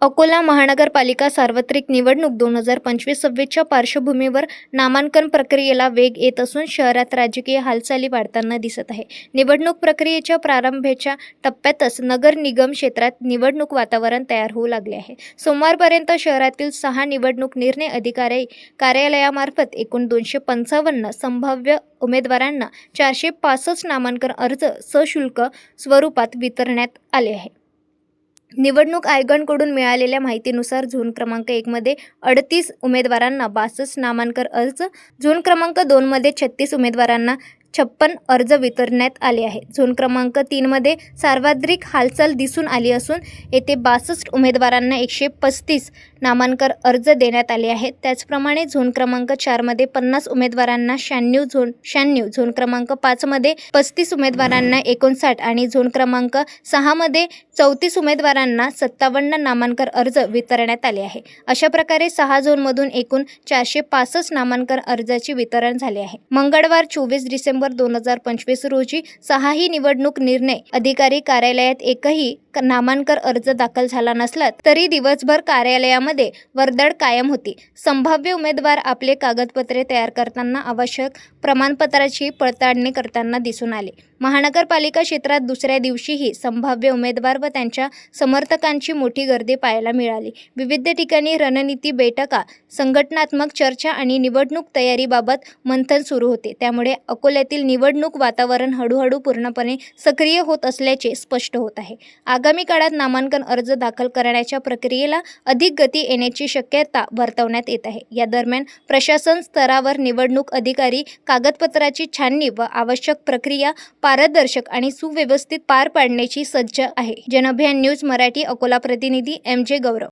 अकोला महानगरपालिका सार्वत्रिक निवडणूक 2025-26च्या पार्श्वभूमीवर नामांकन प्रक्रियेला वेग येत असून शहरात राजकीय हालचाली वाढताना दिसत आहे. निवडणूक प्रक्रियेच्या प्रारंभाच्या टप्प्यातच नगर निगम क्षेत्रात निवडणूक वातावरण तयार होऊ लागले आहे. सोमवारपर्यंत शहरातील 6 निवडणूक निर्णय अधिकारी कार्यालयामार्फत एकूण 255 संभाव्य उमेदवारांना 465 नामांकन अर्ज सशुल्क स्वरूपात वितरण्यात आले आहे. निवडणूक आयोगाकडून मिळालेल्या माहितीनुसार झोन क्रमांक 1 मध्ये 38 उमेदवारांना 62 नामांकन अर्ज, झोन क्रमांक 2 मध्ये 36 उमेदवारांना 56 अर्ज वितरण्यात आले आहेत. झोन क्रमांक 3 मध्ये सर्वाधिक हालचाल दिसून आली असून येथे 62 उमेदवारांना 135 नामांकन अर्ज देण्यात आले आहेत. त्याचप्रमाणे झोन क्रमांक 4 मध्ये 50 उमेदवारांना 96, झोन क्रमांक 5 मध्ये 35 उमेदवारांना 59 आणि झोन क्रमांक 6 मध्ये 34 उमेदवारांना 57 नामांकन अर्ज वितरण्यात आले आहे. अशा प्रकारे 6 झोनमधून एकूण 465 नामांकन अर्जाचे वितरण झाले आहे. मंगळवार 24 डिसेंबर 2025 रोजी 6ही निवडणूक निर्णय अधिकारी कार्यालयात एकही नामांकन अर्ज दाखल झाला नसला तरी दिवसभर कार्यालयामध्ये वर्दळ कायम होती. संभाव्य उमेदवार आपले कागदपत्रे तयार करताना आवश्यक प्रमाणपत्राची पडताळणी करताना दिसून आले. महानगरपालिका क्षेत्रात दुसऱ्या दिवशीही संभाव्य उमेदवार व त्यांच्या समर्थकांची मोठी गर्दी पाहायला मिळाली. विविध ठिकाणी रणनीती बैठका, संघटनात्मक चर्चा आणि निवडणूक तयारीबाबत मंथन सुरू होते. त्यामुळे अकोल्यातील निवडणूक वातावरण हळूहळू पूर्णपणे सक्रिय होत असल्याचे स्पष्ट होत आहे. आगामी काळात नामांकन अर्ज दाखल करण्याच्या प्रक्रियेला अधिक गती येण्याची शक्यता वर्तवण्यात येत आहे. या दरम्यान प्रशासन स्तरावर निवडणूक अधिकारी कागदपत्राची छाननी व आवश्यक प्रक्रिया पारदर्शक आणि सुव्यवस्थित पार पाडण्याची सज्ज आहे. जनअभियान न्यूज मराठी अकोला प्रतिनिधी MJ गौरव.